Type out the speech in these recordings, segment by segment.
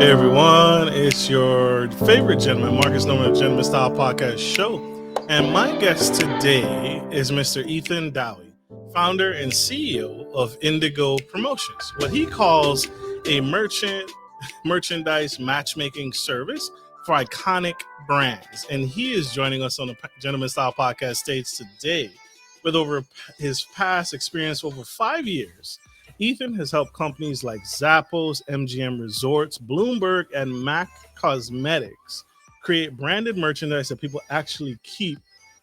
Hey everyone, it's your favorite gentleman, Marcus Norman of Gentleman Style Podcast Show. And my guest today is Mr. Ethan Dowie, founder and CEO of Indigo Promotions, what he calls a merchandise matchmaking service for iconic brands. And he is joining us on the Gentleman Style Podcast stage today with over his past experience over 5 years. Ethan has helped companies like Zappos, MGM Resorts, Bloomberg, and MAC Cosmetics create branded merchandise that people actually keep,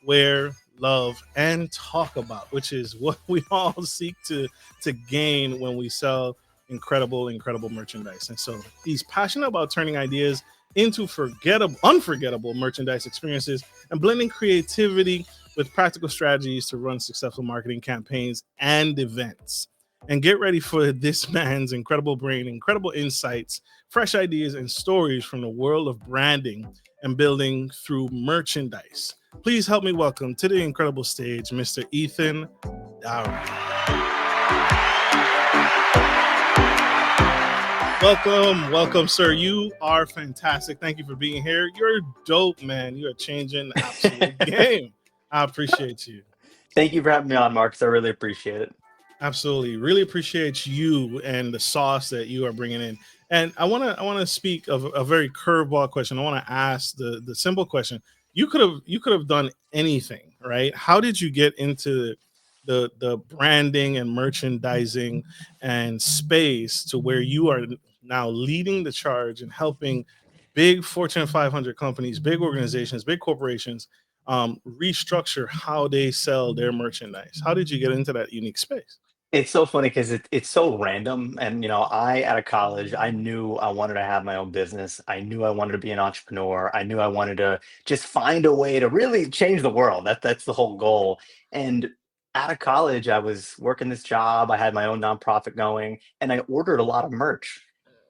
wear, love, and talk about, which is what we all seek to gain when we sell incredible merchandise. And so he's passionate about turning ideas into unforgettable merchandise experiences and blending creativity with practical strategies to run successful marketing campaigns and events. And get ready for this man's incredible brain, incredible insights, fresh ideas, and stories from the world of branding and building through merchandise. Please help me welcome to the incredible stage, Mr. Ethan Dowie. Welcome, sir. You are fantastic. Thank you for being here. You're dope, man. You are changing the absolute game. I appreciate you. Thank you for having me on, Marcus. I really appreciate it. Absolutely. Really appreciate you and the sauce that you are bringing in. And I want to speak of a very curveball question. I want to ask the simple question. You could have done anything, right? How did you get into the branding and merchandising and space to where you are now leading the charge and helping big Fortune 500 companies, big organizations, big corporations restructure how they sell their merchandise? How did you get into that unique space? It's so funny because it's so random. And out of college, I knew I wanted to have my own business. I knew I wanted to be an entrepreneur. I knew I wanted to just find a way to really change the world. That's the whole goal. And out of college, I was working this job. I had my own nonprofit going, and I ordered a lot of merch.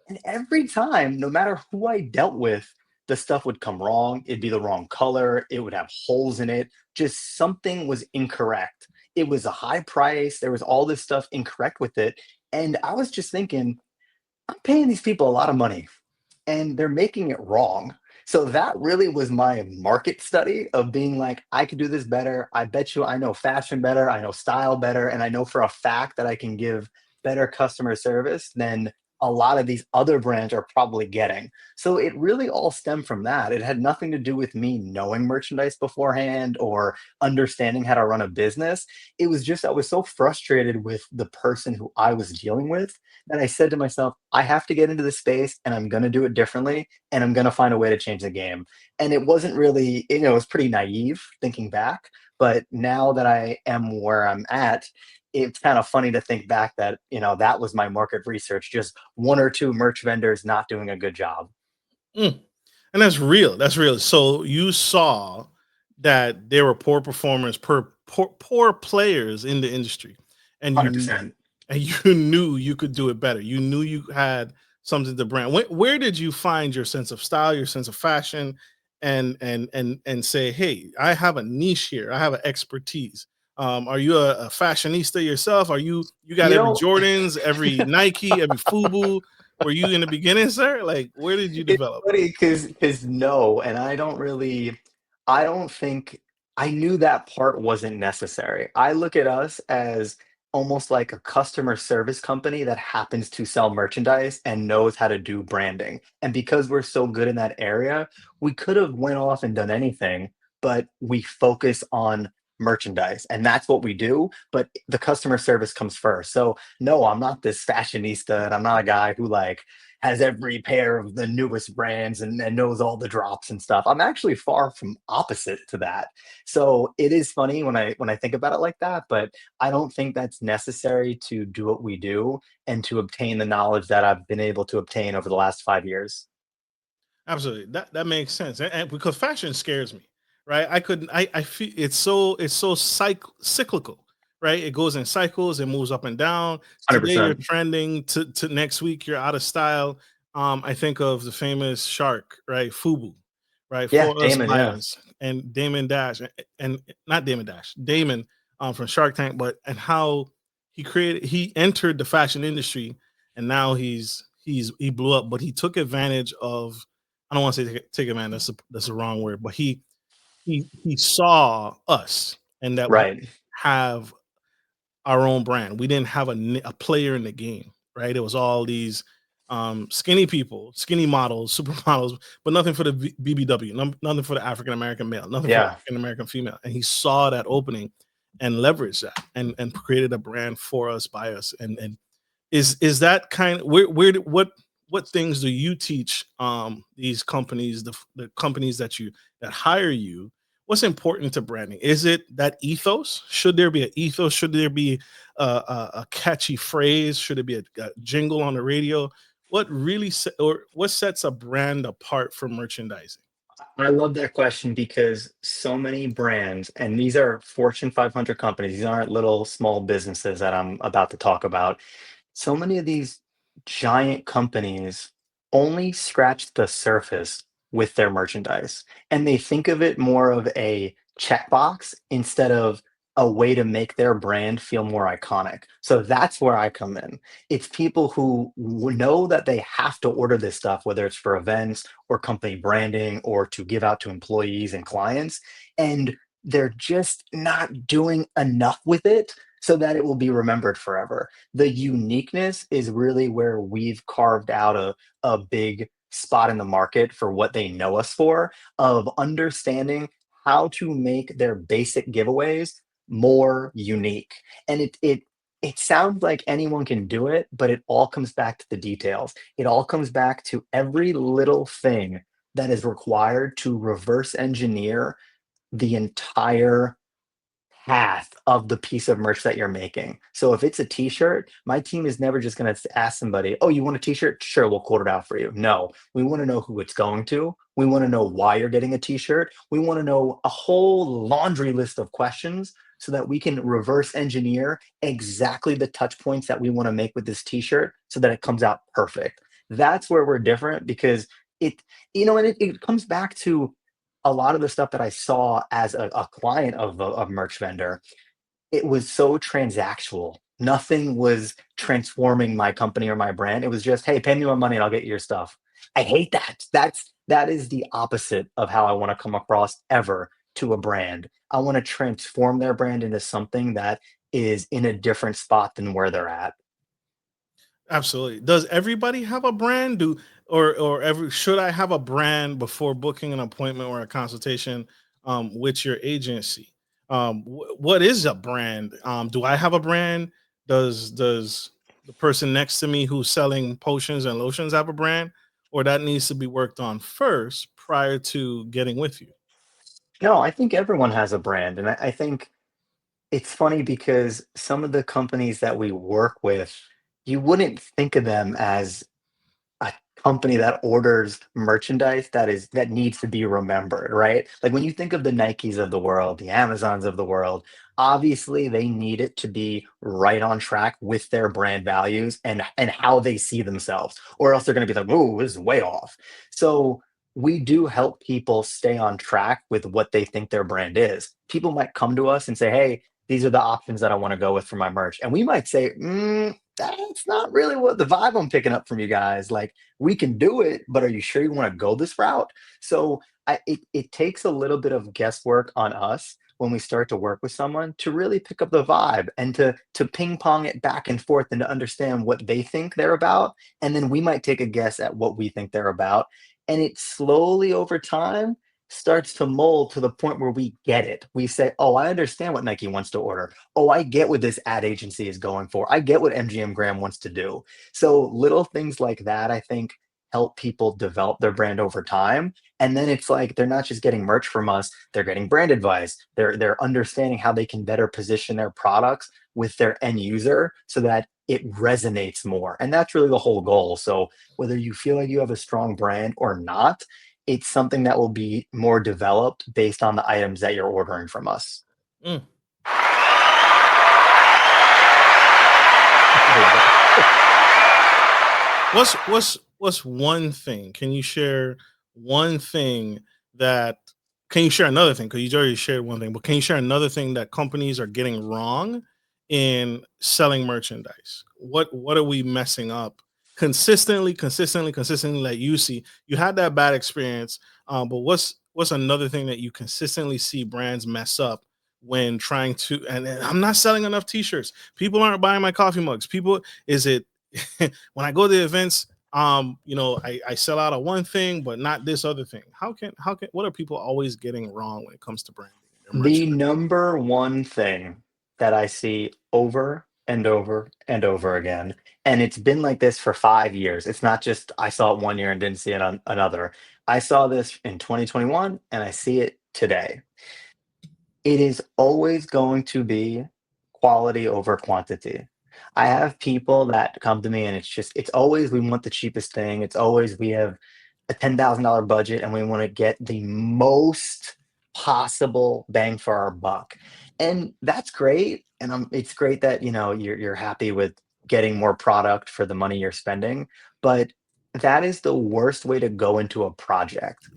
And every time, no matter who I dealt with, the stuff would come wrong. It'd be the wrong color. It would have holes in it. Just something was incorrect. It was a high price. There was all this stuff incorrect with it. And I was just thinking, I'm paying these people a lot of money and they're making it wrong. So that really was my market study of being like, I could do this better. I bet you I know fashion better. I know style better. And I know for a fact that I can give better customer service than a lot of these other brands are probably getting. So it really all stemmed from that. It had nothing to do with me knowing merchandise beforehand or understanding how to run a business. It was just, I was so frustrated with the person who I was dealing with that I said to myself, I have to get into this space and I'm going to do it differently and I'm going to find a way to change the game. And it wasn't really, it was pretty naive thinking back. But now that I am where I'm at, it's kind of funny to think back that, that was my market research, just one or two merch vendors not doing a good job. Mm. And that's real. That's real. So you saw that there were poor performers, poor players in the industry, and you 100%. and you knew you could do it better. You knew you had something to brand. Where did you find your sense of style, your sense of fashion, and say, hey, I have a niche here. I have an expertise. Are you a fashionista yourself? Are you got You every know, Jordans, every Nike, every FUBU? Were you in the beginning, sir? Like, where did you it's develop? funny because no, and I don't think I knew that part wasn't necessary. I look at us as almost like a customer service company that happens to sell merchandise and knows how to do branding. And because we're so good in that area, we could have went off and done anything, but we focus on merchandise and that's what we do, but the customer service comes first. So no, I'm not this fashionista and I'm not a guy who like has every pair of the newest brands and knows all the drops and stuff. I'm actually far from opposite to that. So it is funny when I think about it like that, but I don't think that's necessary to do what we do and to obtain the knowledge that I've been able to obtain over the last 5 years. Absolutely. That makes sense. And because fashion scares me, right? I feel it's so cyclical, right? It goes in cycles, it moves up and down. Today you're 100%. trending to next week you're out of style. I think of the famous shark, right? Fubu, right? Yeah, For us Damon, by yeah. us and Damon Dash and not Damon Dash, Damon from Shark Tank, but and how he entered the fashion industry and now he blew up, but he took advantage of. I don't want to say take advantage. That's the wrong word, but he saw us and that we Right. have our own brand. We didn't have a player in the game, right? It was all these skinny people, skinny models, supermodels, but nothing for the BBW, nothing for the African American male, nothing for the Yeah. African American female. And he saw that opening and leveraged that and created a brand for us, by us. And is that kind of what things do you teach these companies, the companies that hire you? What's important to branding? Is it that ethos? Should there be an ethos? Should there be a catchy phrase? Should it be a jingle on the radio? What really or what sets a brand apart from merchandising? I love that question because so many brands, and these are Fortune 500 companies, these aren't little small businesses that I'm about to talk about. So many of these giant companies only scratch the surface with their merchandise, and they think of it more of a checkbox instead of a way to make their brand feel more iconic. So that's where I come in. It's people who know that they have to order this stuff, whether it's for events or company branding or to give out to employees and clients, and they're just not doing enough with it so that it will be remembered forever. The uniqueness is really where we've carved out a big spot in the market for what they know us for, of understanding how to make their basic giveaways more unique. And it sounds like anyone can do it, but it all comes back to the details. It all comes back to every little thing that is required to reverse engineer the entire path of the piece of merch that you're making. So if it's a t-shirt, my team is never just going to ask somebody, "Oh, you want a t-shirt? Sure, we'll quote it out for you." No, we want to know who it's going to. We want to know why you're getting a t-shirt. We want to know a whole laundry list of questions so that we can reverse engineer exactly the touch points that we want to make with this t-shirt so that it comes out perfect. That's where we're different because it, and it comes back to a lot of the stuff that I saw as a client of a merch vendor. It was so transactional. Nothing was transforming my company or my brand. It was just, "Hey, pay me more money and I'll get you your stuff." I hate that. That is the opposite of how I want to come across ever to a brand. I want to transform their brand into something that is in a different spot than where they're at. Absolutely. Does everybody have a brand? Do or every should I have a brand before booking an appointment or a consultation with your agency? What is a brand? Do I have a brand? Does the person next to me who's selling potions and lotions have a brand, or that needs to be worked on first prior to getting with you? No, I think everyone has a brand. And I think it's funny because some of the companies that we work with, you wouldn't think of them as a company that orders merchandise that needs to be remembered, right? Like when you think of the Nikes of the world, the Amazons of the world, obviously they need it to be right on track with their brand values and how they see themselves, or else they're going to be like, "Oh, this is way off." So we do help people stay on track with what they think their brand is. People might come to us and say, "Hey, these are the options that I want to go with for my merch," and we might say, "That's not really what the vibe I'm picking up from you guys. Like, we can do it, but are you sure you want to go this route?" So it takes a little bit of guesswork on us when we start to work with someone to really pick up the vibe and to ping pong it back and forth and to understand what they think they're about. And then we might take a guess at what we think they're about. And it slowly over time starts to mold to the point where we get it. We say, "Oh, I understand what Nike wants to order. Oh, I get what this ad agency is going for. I get what MGM Graham wants to do." So little things like that, I think, help people develop their brand over time. And then it's like they're not just getting merch from us, they're getting brand advice. They're understanding how they can better position their products with their end user so that it resonates more. And that's really the whole goal. So whether you feel like you have a strong brand or not, it's something that will be more developed based on the items that you're ordering from us. Mm. What's one thing? Can you share one thing that can you share another thing? Because you already shared one thing, but can you share another thing that companies are getting wrong in selling merchandise? What are we messing up? consistently, like you see, you had that bad experience. But what's another thing that you consistently see brands mess up when trying to? And I'm not selling enough T-shirts. People aren't buying my coffee mugs. People, is it when I go to the events? I sell out of one thing, but not this other thing. How can what are people always getting wrong when it comes to branding and their The merchandise? number one thing that I see over and over and over again, and it's been like this for 5 years. It's not just I saw it one year and didn't see it on another. I saw this in 2021 and I see it today. It is always going to be quality over quantity. I have people that come to me and it's always we want the cheapest thing. It's always we have a $10,000 budget and we want to get the most possible bang for our buck. And that's great. And it's great that you're happy with getting more product for the money you're spending. But that is the worst way to go into a project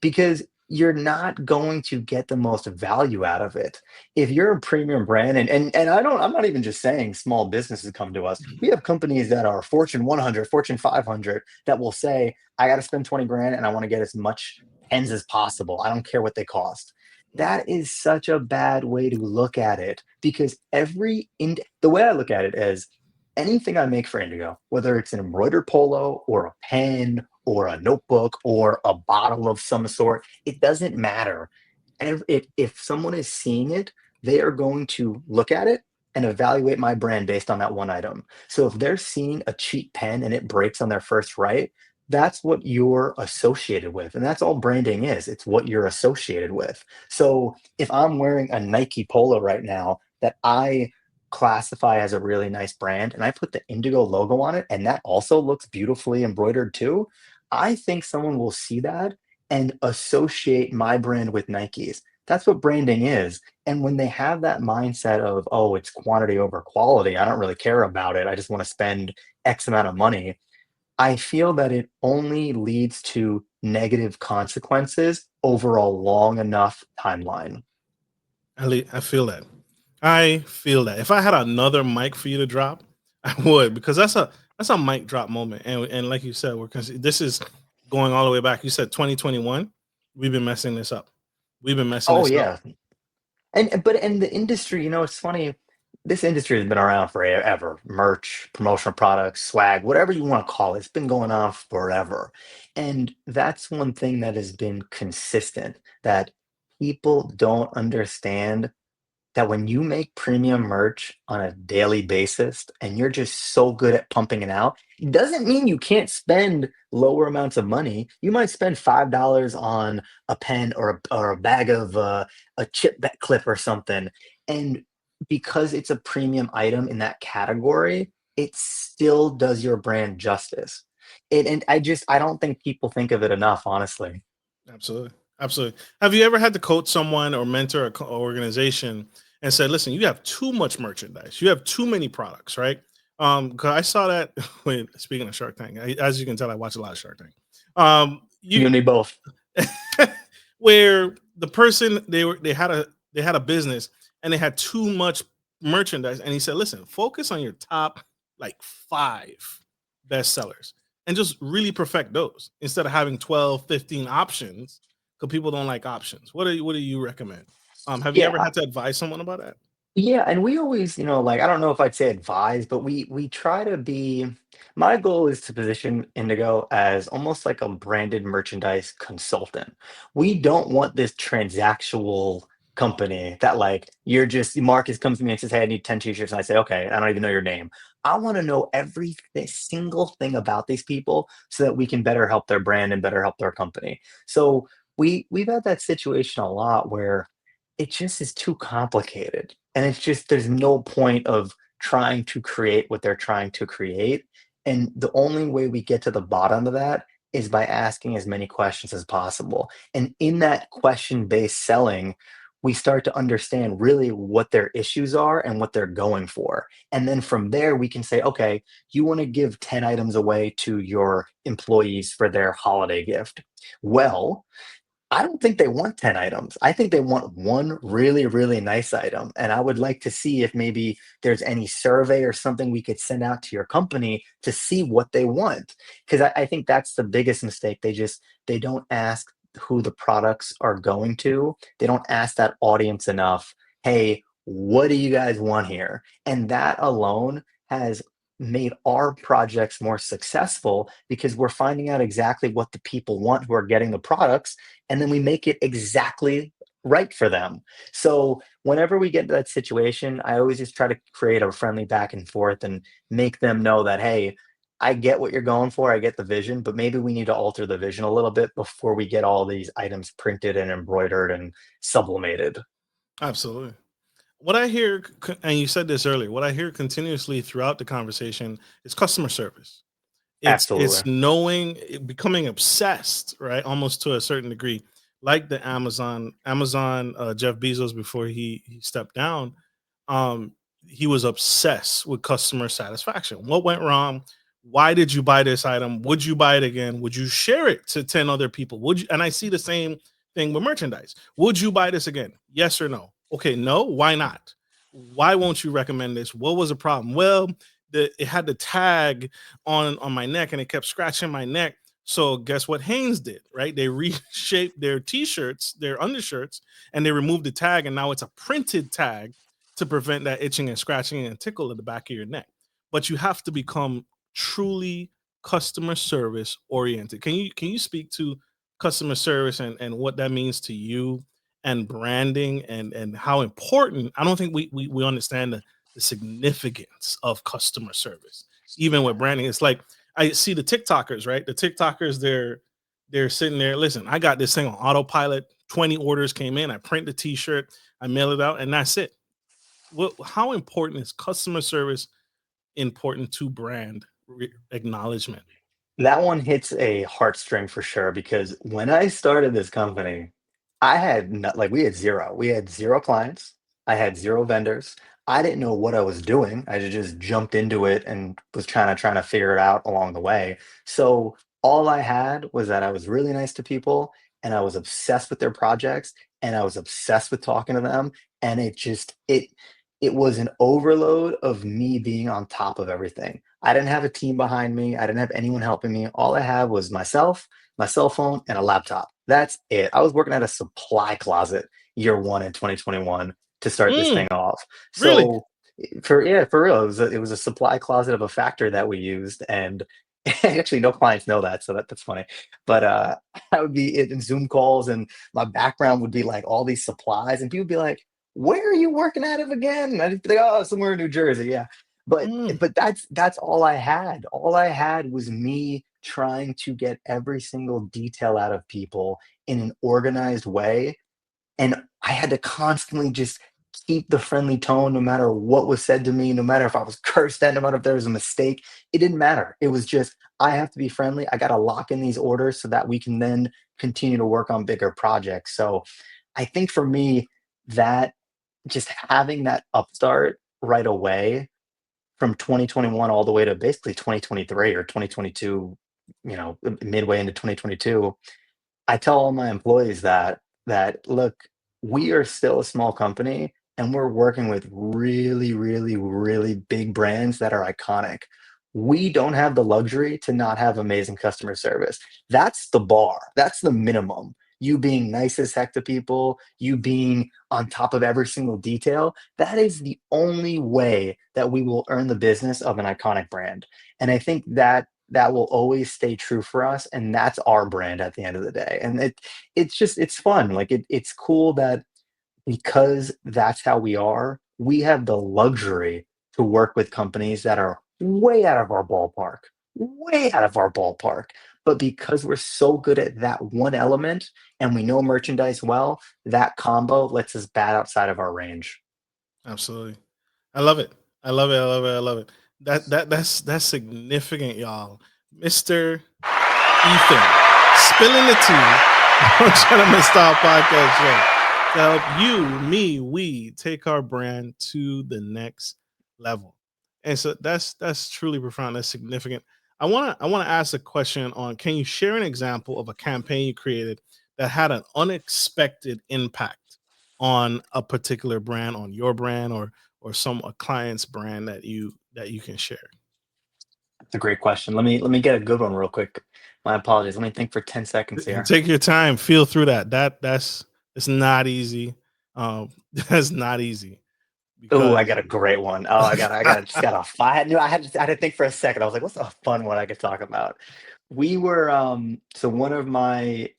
because you're not going to get the most value out of it. If you're a premium brand, and I'm not even just saying small businesses come to us. We have companies that are Fortune 100, Fortune 500 that will say, I got to spend 20 grand and I want to get as much pens as possible. I don't care what they cost. That is such a bad way to look at it because the way I look at it is anything I make for Indigo, whether it's an embroidered polo or a pen or a notebook or a bottle of some sort, it doesn't matter. And if someone is seeing it, they are going to look at it and evaluate my brand based on that one item. So if they're seeing a cheap pen and it breaks on their first write, that's what you're associated with. And that's all branding is. It's what you're associated with. So if I'm wearing a Nike polo right now that I classify as a really nice brand and I put the Indigo logo on it and that also looks beautifully embroidered too, I think someone will see that and associate my brand with Nike's. That's what branding is. And when they have that mindset of, oh, it's quantity over quality, I don't really care about it. I just want to spend X amount of money. I feel that it only leads to negative consequences over a long enough timeline. I feel that. I feel that. If I had another mic for you to drop, I would because that's a mic drop moment. And like you said, this is going all the way back. You said 2021. We've been messing this up. We've been messing Oh this up. yeah. And the industry, it's funny. This industry has been around forever. Merch, promotional products, swag, whatever you want to call it, it's been going on forever. And that's one thing that has been consistent that people don't understand that when you make premium merch on a daily basis and you're just so good at pumping it out, it doesn't mean you can't spend lower amounts of money. You might spend $5 on a pen or a bag of a chip clip or something. And because it's a premium item in that category, it still does your brand justice. And I don't think people think of it enough, honestly. Absolutely. Absolutely. Have you ever had to coach someone or mentor an organization and said, listen, you have too much merchandise. You have too many products, right? Because I saw that when speaking of Shark Tank, as you can tell, I watch a lot of Shark Tank. You You and me both. where the person they had a business and they had too much merchandise, and he said, listen, focus on your top like five best sellers and just really perfect those instead of having 12, 15 options because people don't like options. What do you recommend? Have you ever Yeah, had to advise someone about that? Yeah, and we always, like I don't know if I'd say advise, but we try to be my goal is to position Indigo as almost like a branded merchandise consultant. We don't want this transactional company that like you're just Marcus comes to me and says, "Hey, I need 10 t-shirts," and I say, "Okay, I don't even know your name." I want to know every single thing about these people so that we can better help their brand and better help their company. So we've had that situation a lot where it just is too complicated. And it's just there's no point of trying to create what they're trying to create. And the only way we get to the bottom of that is by asking as many questions as possible. And in that question-based selling, we start to understand really what their issues are and what they're going for. And then from there, we can say, okay, you want to give 10 items away to your employees for their holiday gift. Well, I don't think they want 10 items. I think they want one really, really nice item. And I would like to see if maybe there's any survey or something we could send out to your company to see what they want. Because I think that's the biggest mistake. They don't ask who the products are going to. They don't ask that audience enough, hey, what do you guys want here? And that alone has made our projects more successful because we're finding out exactly what the people want who are getting the products, and then we make it exactly right for them. So whenever we get to that situation, I always just try to create a friendly back and forth and make them know that, hey, I get what you're going for, I get the vision, but maybe we need to alter the vision a little bit before we get all these items printed and embroidered and sublimated. Absolutely. What I hear, and you said this earlier, what I hear continuously throughout the conversation is customer service. It's Absolutely. knowing, becoming obsessed, right? Almost to a certain degree, like the Amazon Jeff Bezos before he stepped down. Um, he was obsessed with customer satisfaction. What went wrong? Why did you buy this item? Would you buy it again? Would you share it to 10 other people? Would you? And I see the same thing with merchandise. Would you buy this again? Yes or no? Okay, no. Why not? Why won't you recommend this? What was the problem? Well, it had the tag on my neck and it kept scratching my neck. So guess what Hanes did, right? They reshaped their t-shirts, their undershirts, and they removed the tag, and now it's a printed tag to prevent that itching and scratching and tickle at the back of your neck. But you have to become truly customer service oriented. Can you speak to customer service and what that means to you and branding and how important? I don't think we understand the significance of customer service. Even with branding, it's like I see the TikTokers, right? The TikTokers, they're sitting there. Listen, I got this thing on autopilot. 20 orders came in. I print the T-shirt, I mail it out, and that's it. Well, how important is customer service important to brand acknowledgement? That one hits a heartstring for sure because when I started this company, I had not like we had 0. We had 0 clients. I had 0 vendors. I didn't know what I was doing. I just jumped into it and was trying to figure it out along the way. So all I had was that I was really nice to people and I was obsessed with their projects and I was obsessed with talking to them. And it was an overload of me being on top of everything. I didn't have a team behind me. I didn't have anyone helping me. All I had was myself, my cell phone, and a laptop. That's it. I was working at a supply closet year one in 2021 to start this Mm, thing off. really? So for yeah, for real, it was a supply closet of a factory that we used, and actually no clients know that, so that's funny. But I would be in Zoom calls, and my background would be like all these supplies, and people would be like, "Where are you working out of again?" And I'd be like, "Oh, somewhere in New Jersey." Yeah, but Mm, but that's all I had. All I had was me trying to get every single detail out of people in an organized way, and I had to constantly just keep the friendly tone no matter what was said to me, no matter if I was cursed at, no matter if there was a mistake. It didn't matter. It was just, I have to be friendly. I got to lock in these orders so that we can then continue to work on bigger projects. So I think for me, that just having that upstart right away from 2021 all the way to basically 2023 or 2022, midway into 2022, I tell all my employees that look, we are still a small company and we're working with really, really, really big brands that are iconic. We don't have the luxury to not have amazing customer service. That's the bar. That's the minimum. You being nice as heck to people, you being on top of every single detail, that is the only way that we will earn the business of an iconic brand. And I think that will always stay true for us, and that's our brand at the end of the day. And it's fun. Like it's cool that because that's how we are, we have the luxury to work with companies that are way out of our ballpark, way out of our ballpark. But because we're so good at that one element and we know merchandise well, that combo lets us bat outside of our range. absolutely. I love it. I love it. I love it. I love it. That's significant, y'all. Mr. Ethan, spilling the tea on Gentleman Style Podcast Show to help you, me, we take our brand to the next level. And so that's truly profound. That's significant. I wanna ask a question on, can you share an example of a campaign you created that had an unexpected impact on a particular brand, on your brand, or some a client's brand that you can share? That's a great question. Let me get a good one real quick. My apologies. Let me think for 10 seconds here. Take your time, feel through that. That's it's not easy. That's not easy Oh, I because got a great one. Oh, just got a. I had to think for a second. I was like, what's a fun one I could talk about? We were so one of my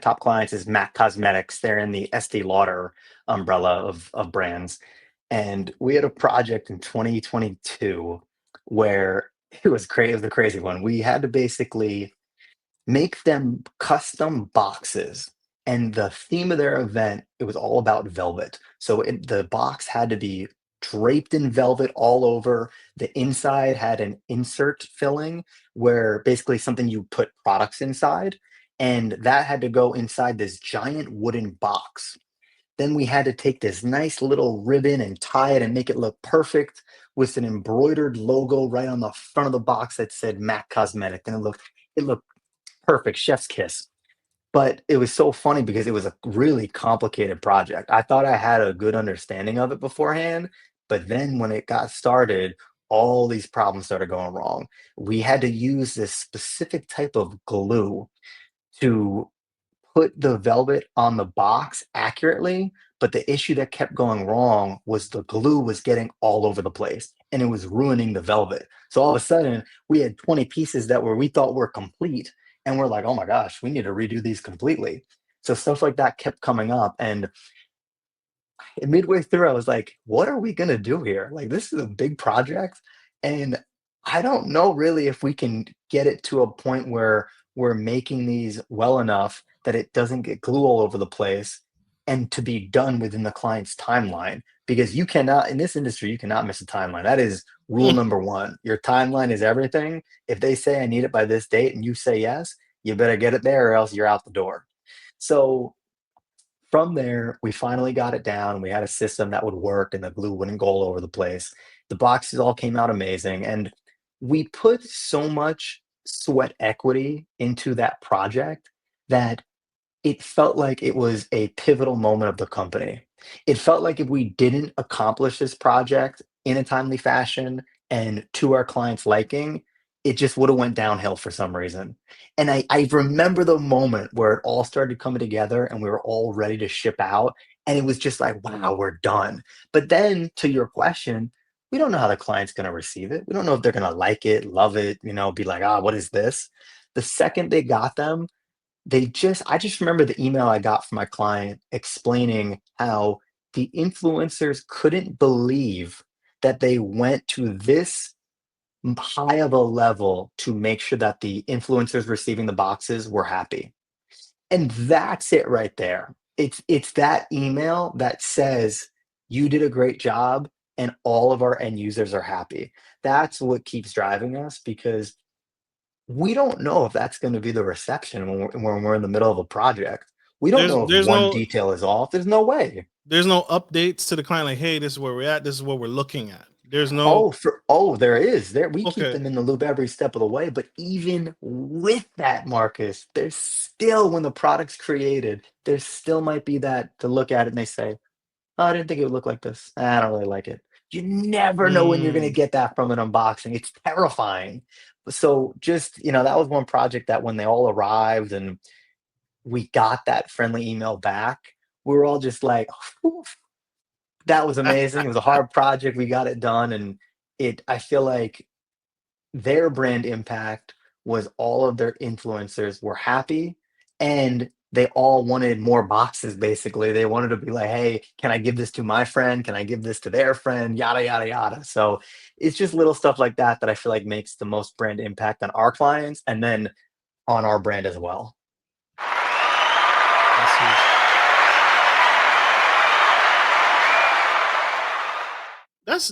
top clients is MAC Cosmetics. They're in the Estee Lauder umbrella of brands. And we had a project in 2022 where it was crazy. It was the crazy one. We had to basically make them custom boxes. And the theme of their event, it was all about velvet. So the box had to be draped in velvet all over. The inside had an insert filling where basically something you put products inside. And that had to go inside this giant wooden box. Then we had to take this nice little ribbon and tie it and make it look perfect with an embroidered logo right on the front of the box that said MAC Cosmetic. And it looked perfect, chef's kiss. But it was so funny because it was a really complicated project. I thought I had a good understanding of it beforehand, but then when it got started, all these problems started going wrong. We had to use this specific type of glue to put the velvet on the box accurately, but the issue that kept going wrong was the glue was getting all over the place and it was ruining the velvet. So all of a sudden, we had 20 pieces that we thought were complete, and we're like, "Oh my gosh, we need to redo these completely." So stuff like that kept coming up, and midway through, I was like, "What are we gonna do here? Like, this is a big project, and I don't know really if we can get it to a point where we're making these well enough that it doesn't get glue all over the place and to be done within the client's timeline." Because you cannot, in this industry, you cannot miss a timeline. That is rule Mm, number one. Your timeline is everything. If they say I need it by this date and you say yes, you better get it there or else you're out the door. So from there, we finally got it down. We had a system that would work and the glue wouldn't go all over the place. The boxes all came out amazing. And we put so much sweat equity into that project that it felt like it was a pivotal moment of the company. It felt like if we didn't accomplish this project in a timely fashion and to our clients' liking, it just would have went downhill for some reason. And I remember the moment where it all started coming together and we were all ready to ship out. And it was just like, wow, we're done. But then to your question, we don't know how the client's going to receive it. We don't know if they're going to like it, love it, be like, ah, what is this? The second they got them, I just remember the email I got from my client explaining how the influencers couldn't believe that they went to this high of a level to make sure that the influencers receiving the boxes were happy. And that's it right there. It's that email that says you did a great job and all of our end users are happy. That's what keeps driving us because we don't know if that's gonna be the reception when we're in the middle of a project. We don't there's know if there's one no detail is off. There's no way. there's no updates to the client like, hey, this is where we're at, this is what we're looking at. There's no There is. There we keep okay. them in the loop every step of the way, but even with that, Marcus, there's still when the product's created, there still might be that to look at it and they say, "Oh, I didn't think it would look like this. I don't really like it." You never know when you're gonna Mm, get that from an unboxing. It's terrifying. So just, that was one project that when they all arrived and we got that friendly email back, we were all just like, "Whew, that was amazing." It was a hard project. We got it done. And I feel like their brand impact was all of their influencers were happy and they all wanted more boxes basically. They wanted to be like, "Hey, can I give this to my friend? Can I give this to their friend?" Yada yada yada. So it's just little stuff like that that I feel like makes the most brand impact on our clients and then on our brand as well. that's huge.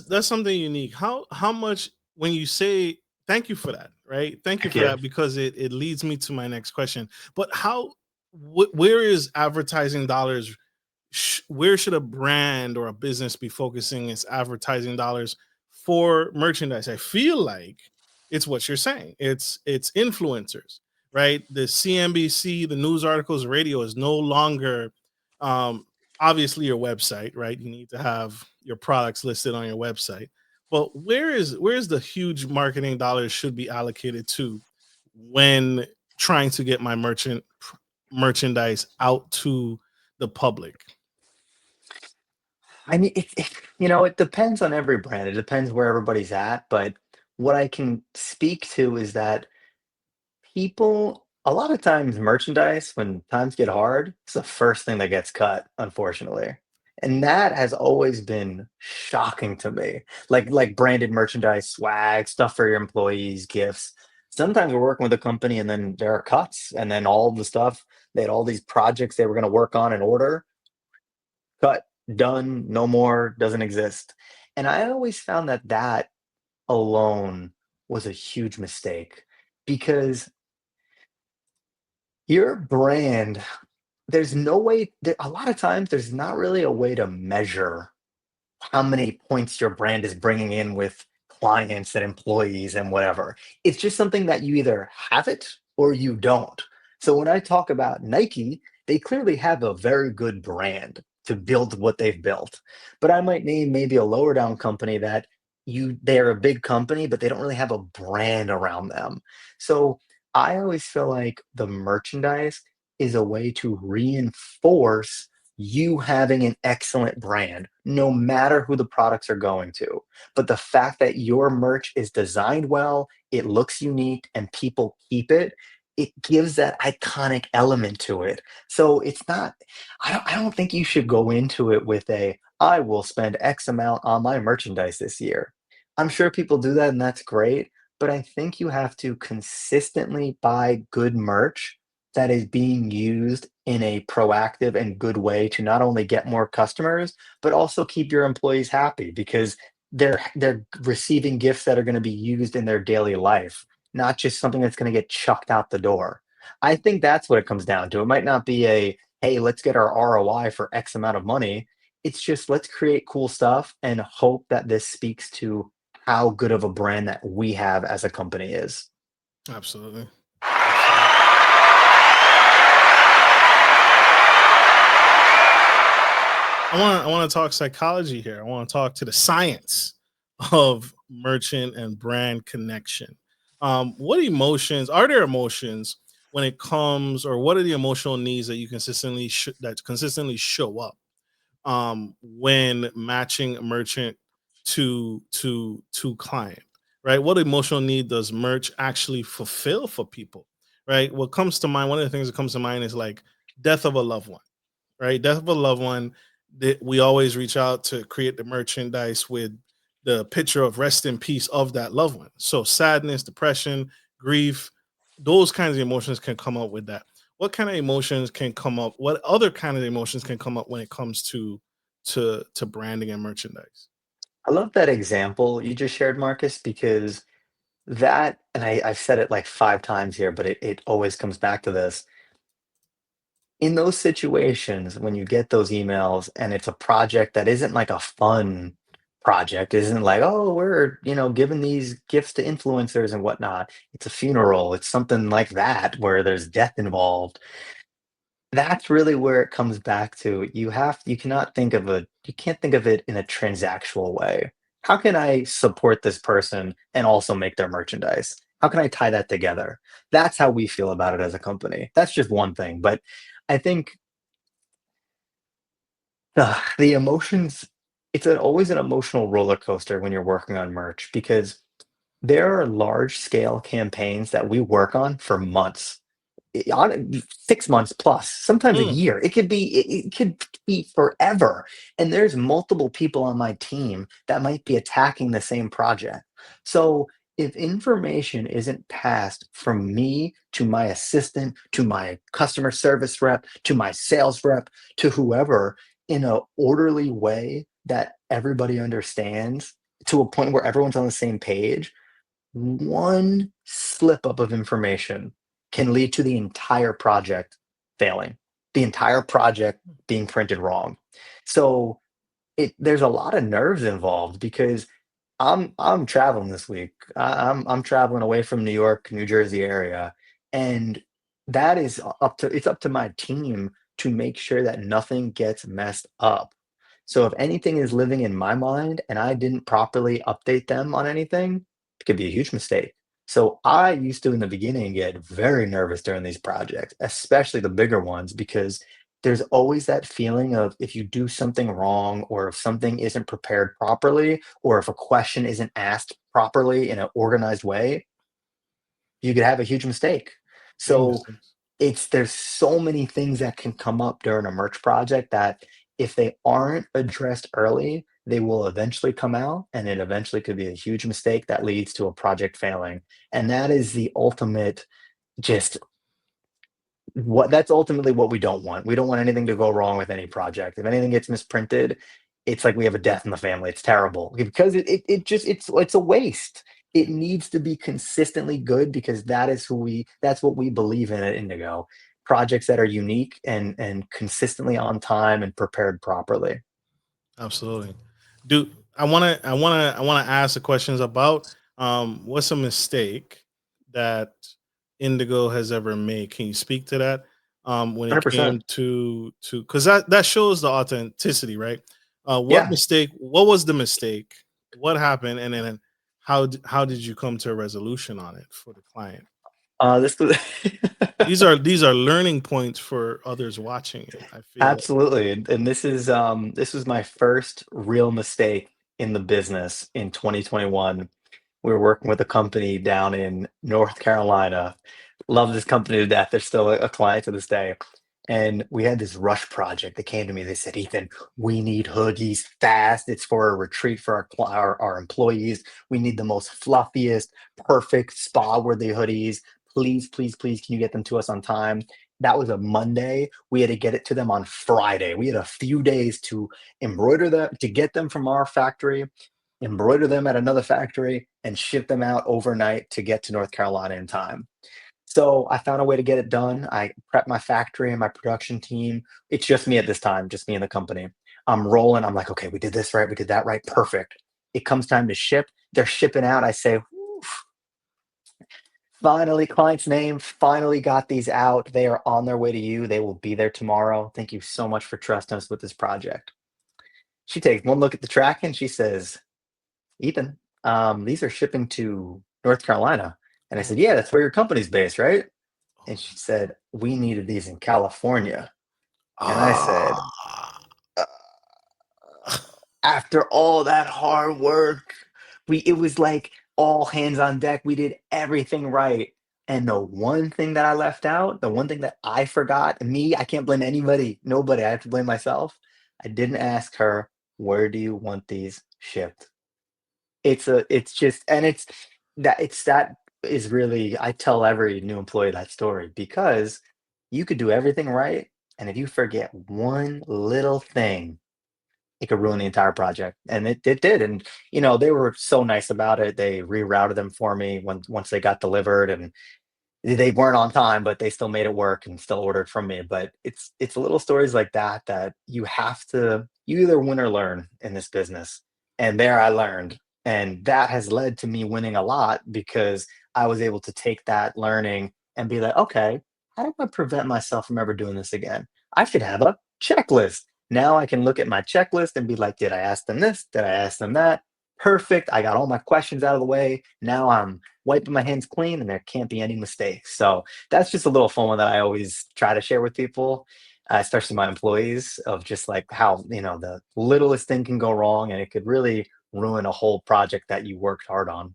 That's something unique. How much when you say thank you for that, right? Thank you Heck for yeah. that because it leads me to my next question. But where is advertising dollars? Where should a brand or a business be focusing its advertising dollars for merchandise? I feel like it's what you're saying. It's influencers right? The CNBC, the news articles, radio is no longer um, obviously your website, right? You need to have your products listed on your website. But where's the huge marketing dollars should be allocated to when trying to get my merchandise out to the public? I mean, it depends on every brand. It depends where everybody's at. But what I can speak to is that people, a lot of times, merchandise, when times get hard, it's the first thing that gets cut, unfortunately. And that has always been shocking to me. Like branded merchandise, swag, stuff for your employees, gifts. Sometimes we're working with a company and then there are cuts, and then all the stuff, they had all these projects they were going to work on and order, cut, done, no more, doesn't exist. And I always found that that alone was a huge mistake because your brand, there's no way, a lot of times, there's not really a way to measure how many points your brand is bringing in with clients and employees and whatever. It's just something that you either have it or you don't. So when I talk about Nike, they clearly have a very good brand to build what they've built. But I might name maybe a lower down company that they're a big company, but they don't really have a brand around them. So I always feel like the merchandise is a way to reinforce you having an excellent brand, no matter who the products are going to. But the fact that your merch is designed well, it looks unique, and people keep it, it gives that iconic element to it. So it's not, I don't think you should go into it with I will spend X amount on my merchandise this year. I'm sure people do that and that's great, but I think you have to consistently buy good merch that is being used in a proactive and good way to not only get more customers, but also keep your employees happy because they're receiving gifts that are going to be used in their daily life, not just something that's going to get chucked out the door. I think that's what it comes down to. It might not be hey, let's get our ROI for X amount of money. It's just let's create cool stuff and hope that this speaks to how good of a brand that we have as a company is. Absolutely. Absolutely. I want to talk psychology here. I want to talk to the science of merchant and brand connection. What emotions are there emotions when it comes, or what are the emotional needs that you consistently that consistently show up when matching a merchant to client? Right? What emotional need does merch actually fulfill for people? Right? What comes to mind? One of the things that comes to mind is like death of a loved one, right? Death of a loved one, that we always reach out to create the merchandise with the picture of rest in peace of that loved one. So sadness, depression, grief, those kinds of emotions can come up with that. What kind of emotions can come up? What other kind of emotions can come up when it comes to branding and merchandise? I love that example you just shared, Marcus, because that, and I've said it like 5 times here, but it always comes back to this. In those situations, when you get those emails and it's a project that isn't like a fun project, isn't like, oh, we're, giving these gifts to influencers and whatnot. It's a funeral. It's something like that where there's death involved. That's really where it comes back to. You can't think of it in a transactional way. How can I support this person and also make their merchandise? How can I tie that together? That's how we feel about it as a company. That's just one thing, but I think the emotions, always an emotional roller coaster when you're working on merch because there are large scale campaigns that we work on for months, on 6 months plus, sometimes a Mm, year. It could be forever. And there's multiple people on my team that might be attacking the same project. So if information isn't passed from me to my assistant, to my customer service rep, to my sales rep, to whoever in a orderly way that everybody understands to a point where everyone's on the same page, one slip up of information can lead to the entire project failing, the entire project being printed wrong. So there's a lot of nerves involved because I'm traveling this week. I'm traveling away from New York, New Jersey area. And that is up to my team to make sure that nothing gets messed up. So if anything is living in my mind and I didn't properly update them on anything, it could be a huge mistake. So I used to in the beginning get very nervous during these projects, especially the bigger ones, because there's always that feeling of if you do something wrong or if something isn't prepared properly or if a question isn't asked properly in an organized way, you could have a huge mistake. Big So mistakes. there's so many things that can come up during a merch project that if they aren't addressed early, they will eventually come out and it eventually could be a huge mistake that leads to a project failing. And that is the ultimate just what that's ultimately what we don't want. We don't want anything to go wrong with any project. If anything gets misprinted, it's like we have a death in the family. It's terrible because it just it's a waste. It needs to be consistently good because that's what we believe in at Indigo. Projects that are unique and consistently on time and prepared properly. Absolutely. Do I want to ask the questions about what's a mistake that Indigo has ever made? Can you speak to that? When it 100%. came to because that shows the authenticity, right? Yeah. What was the mistake? What happened? And then how did you come to a resolution on it for the client? This was These are learning points for others watching it. I feel like. Absolutely, and this was my first real mistake in the business in 2021. We were working with a company down in North Carolina. Love this company to death. They're still a client to this day. And we had this rush project. They came to me. They said, "Ethan, we need hoodies fast. It's for a retreat for our employees. We need the most fluffiest, perfect spa-worthy hoodies. Please, please, please, can you get them to us on time?" That was a Monday. We had to get it to them on Friday. We had a few days to embroider them, to get them from our factory, embroider them at another factory, and ship them out overnight to get to North Carolina in time. So I found a way to get it done. I prepped my factory and my production team. It's just me at this time, just me and the company. I'm rolling. I'm like, okay, we did this right. We did that right. Perfect. It comes time to ship. They're shipping out. I say, "Oof, finally, client's name, finally got these out. They are on their way to you. They will be there tomorrow. Thank you so much for trusting us with this project." She takes one look at the tracking. She says, "Ethan, these are shipping to North Carolina." And I Oh, said, "Yeah, that's where your company's based, right?" And she said, "We needed these in California." And I said, ah. "Uh, after all that hard work, it was like all hands on deck. We did everything right. And the one thing that I left out, the one thing that I forgot, me, I can't blame anybody, nobody. I have to blame myself. I didn't ask her, where do you want these shipped?" It's just and it's that is really I tell every new employee that story because you could do everything right, and if you forget one little thing, it could ruin the entire project, and it did, and, they were so nice about it. They rerouted them for me once they got delivered, and they weren't on time, but they still made it work and still ordered from me, but it's little stories like that that you either win or learn in this business, and there I learned, and that has led to me winning a lot because I was able to take that learning and be like, "Okay, how do I prevent myself from ever doing this again? I should have a checklist." Now I can look at my checklist and be like, "Did I ask them this? Did I ask them that? Perfect, I got all my questions out of the way. Now I'm wiping my hands clean and there can't be any mistakes." So that's just a little fun one that I always try to share with people, especially my employees, of just like how, the littlest thing can go wrong and it could really ruin a whole project that you worked hard on.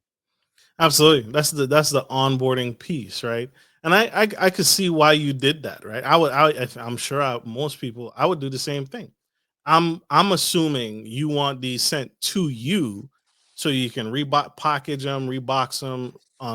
Absolutely. That's the onboarding piece, right? And I could see why you did that, right? I'm sure most people I would do the same thing. I'm assuming you want these sent to you so you can package them, rebox them,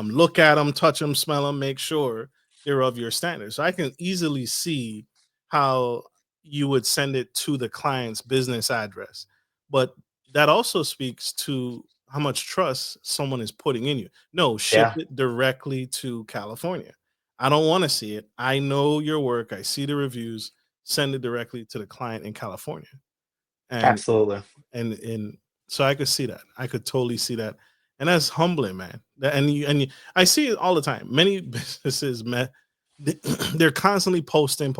look at them, touch them, smell them, make sure they're of your standards. So I can easily see how you would send it to the client's business address. But that also speaks to how much trust someone is putting in you. No, ship Yeah, it directly to California. I don't want to see it. I know your work. I see the reviews. Send it directly to the client in California. And absolutely. and so I could see that. I could totally see that. and that's humbling, man. I see it all the time. Many businesses, man, they're constantly posting.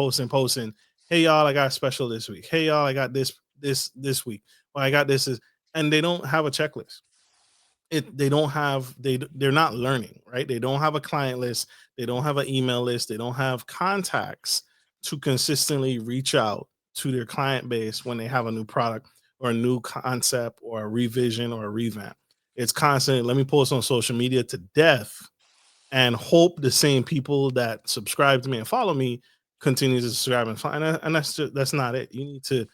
Hey y'all, I got a special this week. Hey y'all, I got this week. Well, I got this is, and they don't have a checklist. They don't have they're not learning, right? They don't have a client list, they don't have an email list, they don't have contacts to consistently reach out to their client base when they have a new product or a new concept or a revision or a revamp. It's constant, let me post on social media to death and hope the same people that subscribe to me and follow me continue to subscribe and follow. And that's not it. You need to,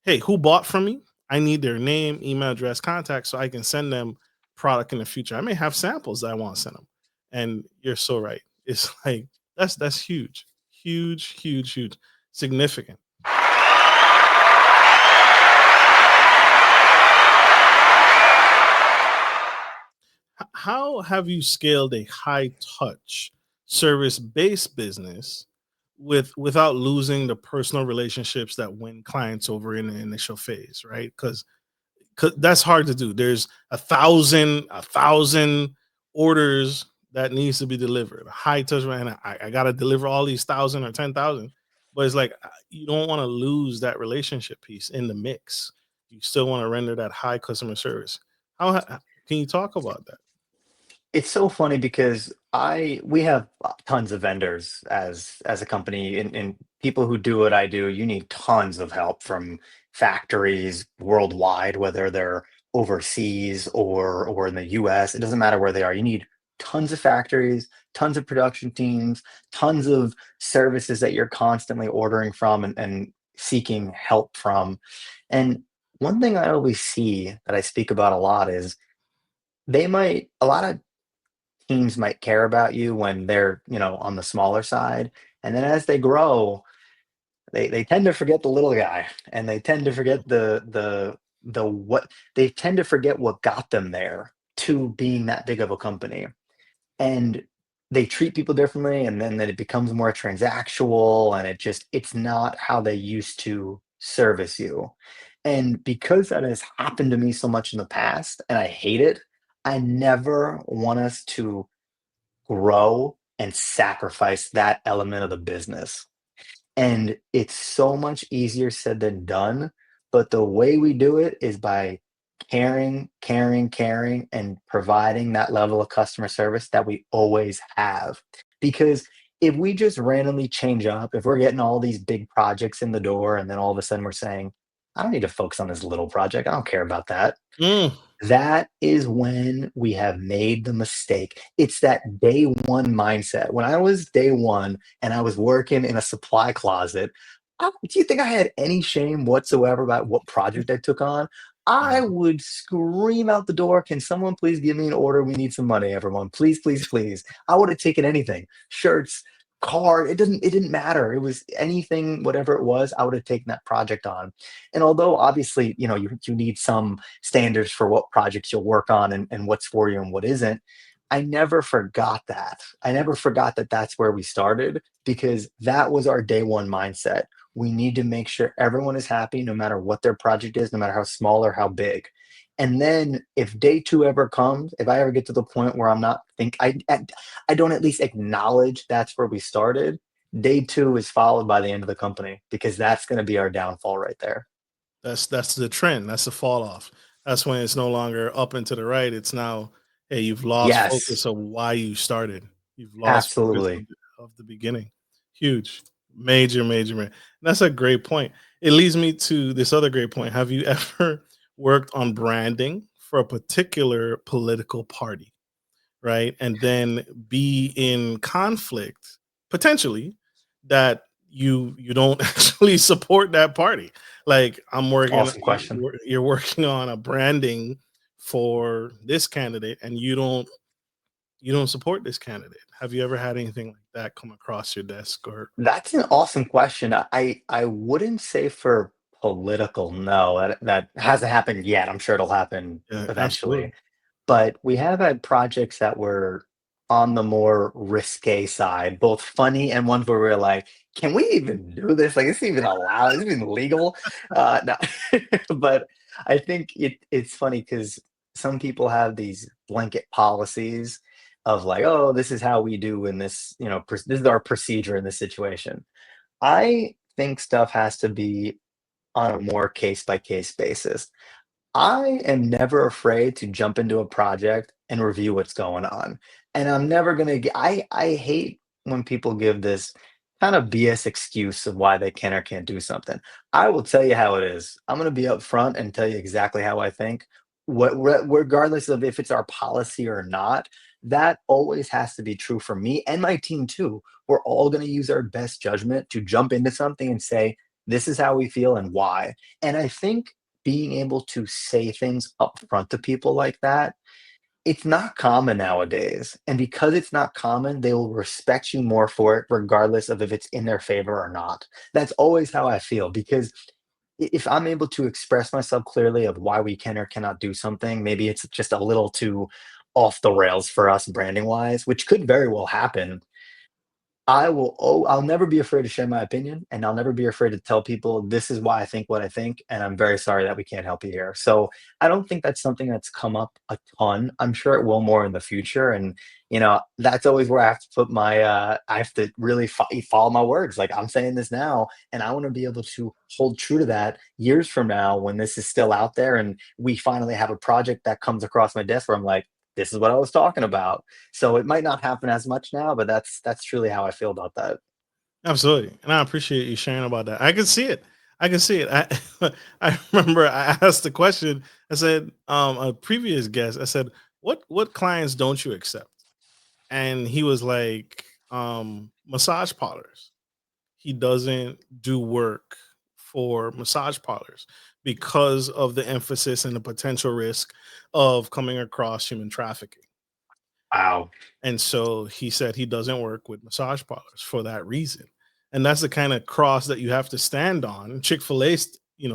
hey, who bought from me? I need their name, email address, contact, so I can send them product in the future. I may have samples that I want to send them. And you're so right. It's like that's huge, huge, significant. How have you scaled a high touch service based business without losing the personal relationships that win clients over in the initial phase, right? Because that's hard to do. There's a thousand orders that needs to be delivered. A high touch, and I got to deliver all these 1,000 or 10,000. But it's like you don't want to lose that relationship piece in the mix. You still want to render that high customer service. Can you talk about that? It's so funny because I we have tons of vendors as a company, and people who do what I do, you need tons of help from factories worldwide, whether they're overseas or in the US. It doesn't matter where they are. You need tons of factories, tons of production teams, tons of services that you're constantly ordering from and seeking help from. And one thing I always see that I speak about a lot is a lot of teams might care about you when they're, on the smaller side. And then as they grow, they tend to forget the little guy, and they tend to forget the what they tend to forget what got them there to being that big of a company. And they treat people differently, and then it becomes more transactional, and it's not how they used to service you. And because that has happened to me so much in the past and I hate it, I never want us to grow and sacrifice that element of the business. And it's so much easier said than done, but the way we do it is by caring, and providing that level of customer service that we always have. Because if we just randomly change up, if we're getting all these big projects in the door and then all of a sudden we're saying, I don't need to focus on this little project. I don't care about that. Mm, That is when we have made the mistake. It's that day one mindset. When I was day one and I was working in a supply closet, do you think I had any shame whatsoever about what project I took on? I yeah. would scream out the door, can someone please give me an order? We need some money, everyone. Please, please, please. I would have taken anything. Shirts, card, it didn't matter. It was anything, whatever it was, I would have taken that project on. And although obviously, you need some standards for what projects you'll work on and what's for you and what isn't. I never forgot that. I never forgot that that's where we started because that was our day one mindset. We need to make sure everyone is happy no matter what their project is, no matter how small or how big. And then if day two ever comes, if I ever get to the point where I'm not think I don't at least acknowledge that's where we started, day two is followed by the end of the company because that's going to be our downfall right there. That's the trend. That's the fall off. That's when it's no longer up and to the right. It's now, hey, you've lost Yes, focus of why you started. You've lost focus absolutely. of the beginning. Huge, major. That's a great point. It leads me to this other great point. Have you ever worked on branding for a particular political party, right? And then be in conflict potentially that you don't actually support that party. Like I'm working, Awesome question. you're working on a branding for this candidate, and you don't support this candidate. Have you ever had anything like that come across your desk? Or That's an awesome question. I wouldn't say for political, no, that hasn't happened yet. I'm sure it'll happen yeah, eventually. absolutely. But we have had projects that were on the more risque side, both funny and ones where we are like, "Can we even do this? Like, is this even allowed? Is this even legal?" No. But I think it's funny because some people have these blanket policies of like, oh, this is how we do in this, this is our procedure in this situation. I think stuff has to be on a more case by case basis. I am never afraid to jump into a project and review what's going on. And I'm never gonna get I hate when people give this kind of BS excuse of why they can or can't do something. I will tell you how it is. I'm gonna be upfront and tell you exactly how I think. Regardless of if it's our policy or not, that always has to be true for me and my team too. We're all gonna use our best judgment to jump into something and say, this is how we feel and why. And I think being able to say things up front to people like that, it's not common nowadays. And because it's not common, they will respect you more for it, regardless of if it's in their favor or not. That's always how I feel because if I'm able to express myself clearly of why we can or cannot do something, maybe it's just a little too off the rails for us branding wise, which could very well happen. I'll never be afraid to share my opinion, and I'll never be afraid to tell people, "This is why I think what I think, and I'm very sorry that we can't help you here." So, I don't think that's something that's come up a ton. I'm sure it will more in the future, and, that's always where I have to put I have to really follow my words, like, I'm saying this now, and I wanna be able to hold true to that years from now when this is still out there and we finally have a project that comes across my desk where I'm like, "This is what I was talking about." So it might not happen as much now, but that's truly how I feel about that. Absolutely, and I appreciate you sharing about that. I can see it. I can see it. I remember I asked the question. I said, a previous guest. I said, "What clients don't you accept?" And he was like, massage parlors. He doesn't do work for massage parlors because of the emphasis and the potential risk of coming across human trafficking. Wow. And so he said he doesn't work with massage parlors for that reason. And that's the kind of cross that you have to stand on. Chick-fil-A,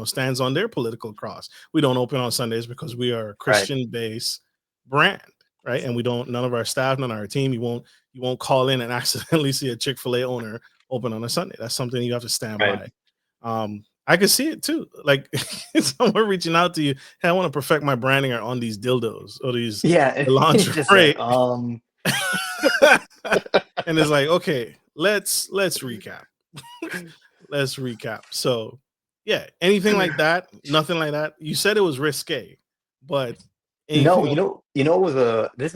stands on their political cross. We don't open on Sundays because we are a Right, Christian-based brand, right? And we don't, none of our staff, none of our team, you won't call in and accidentally see a Chick-fil-A owner open on a Sunday. That's something you have to stand right. by. I could see it too. Like someone reaching out to you, hey, I want to perfect my branding on these dildos or these Yeah, it's just like, lingerie. And it's like, okay, let's recap. Let's recap. So, yeah, anything like that, nothing like that. You said it was risque, but no, anything it was this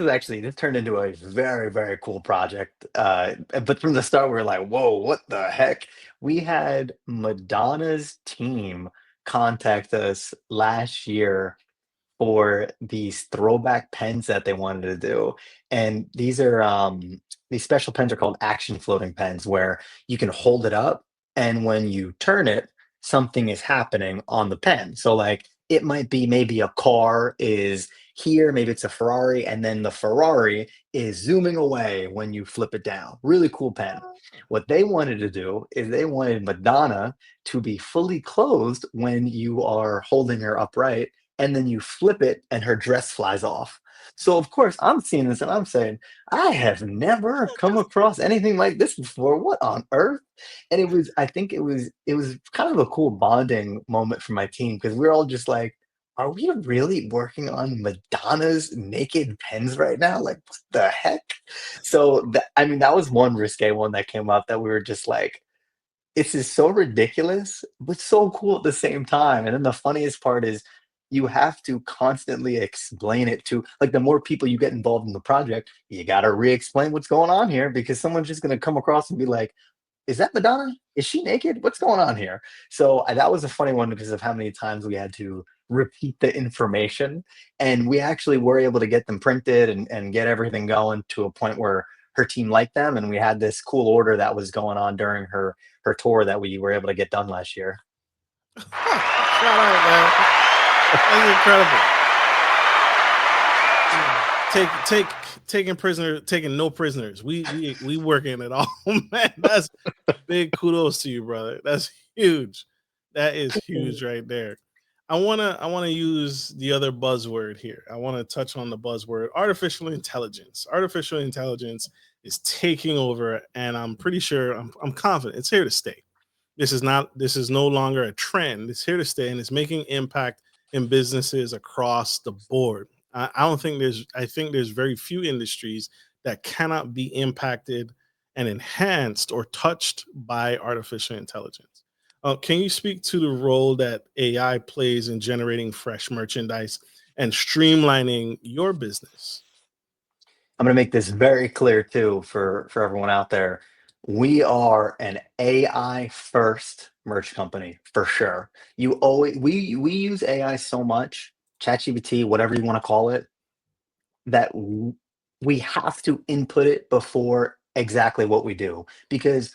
turned into a very, very cool project. But from the start, we were like, whoa, what the heck? We had Madonna's team contact us last year for these throwback pens that they wanted to do. And these special pens are called action floating pens where you can hold it up and when you turn it, something is happening on the pen. So like it might be maybe a car is here, maybe it's a Ferrari, and then the Ferrari is zooming away when you flip it down. Really cool pen. What they wanted to do is they wanted Madonna to be fully clothed when you are holding her upright and then you flip it and her dress flies off. So of course I'm seeing this and I'm saying, I have never come across anything like this before. What on earth? And I think it was kind of a cool bonding moment for my team because we're all just like, are we really working on Madonna's naked pens right now? Like what the heck? So I mean that was one risque one that came up that we were just like, this is so ridiculous, but so cool at the same time. And then the funniest part is you have to constantly explain it to like the more people you get involved in the project, you gotta re-explain what's going on here because someone's just gonna come across and be like, is that Madonna? Is she naked? What's going on here? So that was a funny one because of how many times we had to repeat the information. And we actually were able to get them printed and get everything going to a point where her team liked them. And we had this cool order that was going on during her tour that we were able to get done last year. shout out, man. That's incredible. Taking no prisoners. We working it all, man. That's big kudos to you, brother. That's huge. That is huge right there. I wanna use the other buzzword here. I want to touch on the buzzword artificial intelligence. Artificial intelligence is taking over, and I'm pretty sure I'm confident it's here to stay. This is no longer a trend. It's here to stay and it's making impact in businesses across the board. I don't think there's. I think there's very few industries that cannot be impacted and enhanced or touched by artificial intelligence. Can you speak to the role that AI plays in generating fresh merchandise and streamlining your business? I'm going to make this very clear too for everyone out there. We are an AI first merch company for sure. You always we use AI so much, ChatGPT, whatever you want to call it, that we have to input it before exactly what we do because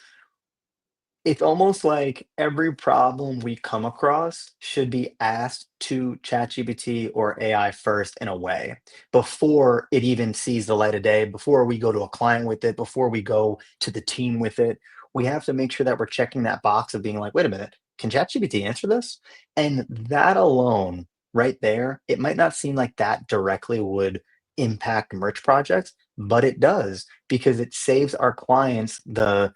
it's almost like every problem we come across should be asked to ChatGPT or AI first in a way before it even sees the light of day, before we go to a client with it, before we go to the team with it. We have to make sure that we're checking that box of being like, wait a minute, can ChatGPT answer this? And that alone, right there, it might not seem like that directly would impact merch projects, but it does because it saves our clients the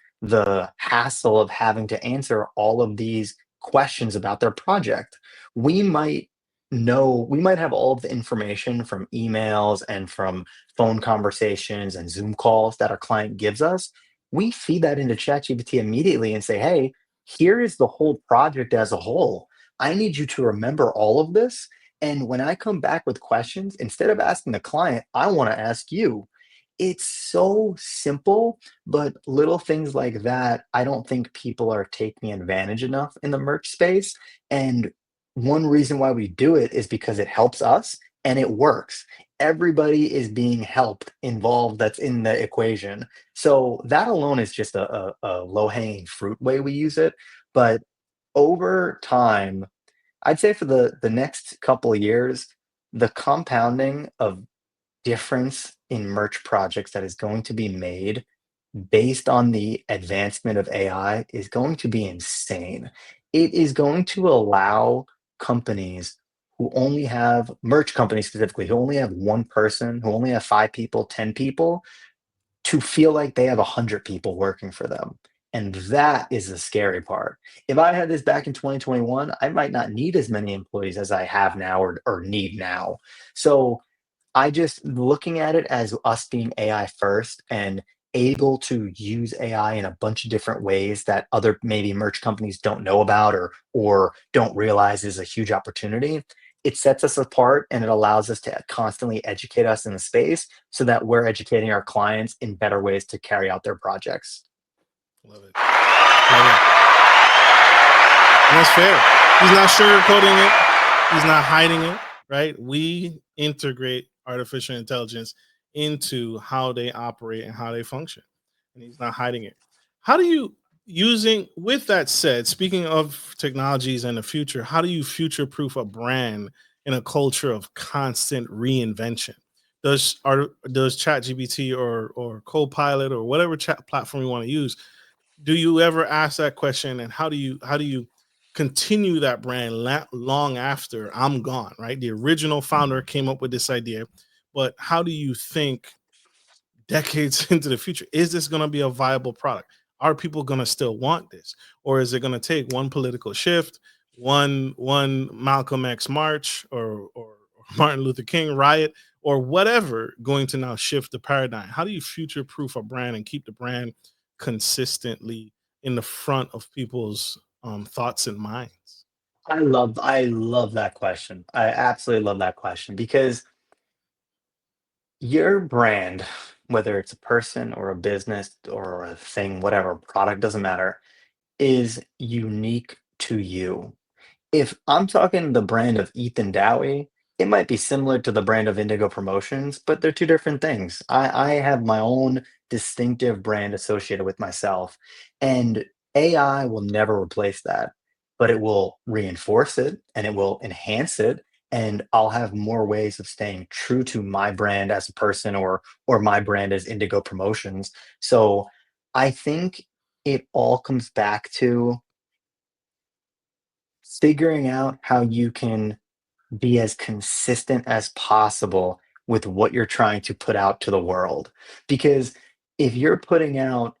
hassle of having to answer all of these questions about their project. We might we might have all of the information from emails and from phone conversations and Zoom calls that our client gives us. We feed that into ChatGPT immediately and say, hey, here is the whole project as a whole. I need you to remember all of this. And when I come back with questions, instead of asking the client, I want to ask you. It's so simple, but little things like that, I don't think people are taking advantage enough in the merch space. And one reason why we do it is because it helps us and it works. Everybody is being helped involved that's in the equation. So that alone is just a low hanging fruit way we use it. But over time, I'd say for the next couple of years, the compounding of difference in merch projects that is going to be made based on the advancement of AI is going to be insane. It is going to allow companies who only have merch companies specifically, who only have one person, who only have 5 people, 10 people, to feel like they have 100 people working for them. And that is the scary part. If I had this back in 2021, I might not need as many employees as I have now or need now. So I just looking at it as us being AI first and able to use AI in a bunch of different ways that other maybe merch companies don't know about or don't realize is a huge opportunity. It sets us apart and it allows us to constantly educate us in the space so that we're educating our clients in better ways to carry out their projects. Love it. Love it. And that's fair. He's not sugarcoating it. He's not hiding it, right? We integrate artificial intelligence into how they operate and how they function. And he's not hiding it. How do you using with that said, speaking of technologies and the future, how do you future proof a brand in a culture of constant reinvention? Does ChatGPT or Copilot or whatever chat platform you want to use, do you ever ask that question, and how do you continue that brand long after I'm gone, right? The original founder came up with this idea, but how do you think decades into the future, is this going to be a viable product? Are people going to still want this, or is it going to take one political shift, one Malcolm X march, or Martin Luther King riot, or whatever, going to now shift the paradigm? How do you future proof a brand and keep the brand consistently in the front of people's thoughts and minds? I love that question. I absolutely love that question because your brand, whether it's a person or a business or a thing, whatever, product doesn't matter, is unique to you. If I'm talking the brand of Ethan Dowie, it might be similar to the brand of Indigo Promotions, but they're two different things. I have my own distinctive brand associated with myself, and AI will never replace that, but it will reinforce it and it will enhance it. And I'll have more ways of staying true to my brand as a person or my brand as Indigo Promotions. So I think it all comes back to figuring out how you can be as consistent as possible with what you're trying to put out to the world. Because if you're putting out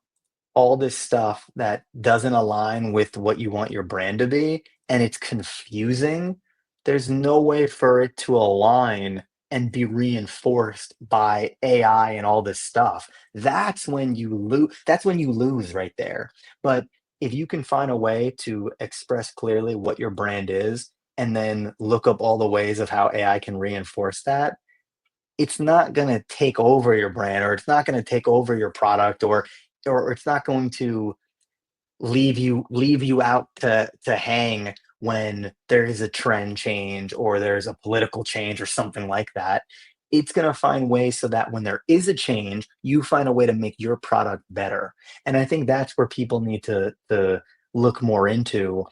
all this stuff that doesn't align with what you want your brand to be and it's confusing, there's no way for it to align and be reinforced by AI and all this stuff, that's when you lose. That's when you lose right there. But if you can find a way to express clearly what your brand is, and then look up all the ways of how AI can reinforce that, it's not going to take over your brand, or it's not going to take over your product, or it's not going to leave you out to hang when there is a trend change or there's a political change or something like that. It's going to find ways so that when there is a change, you find a way to make your product better. And I think that's where people need to look more into.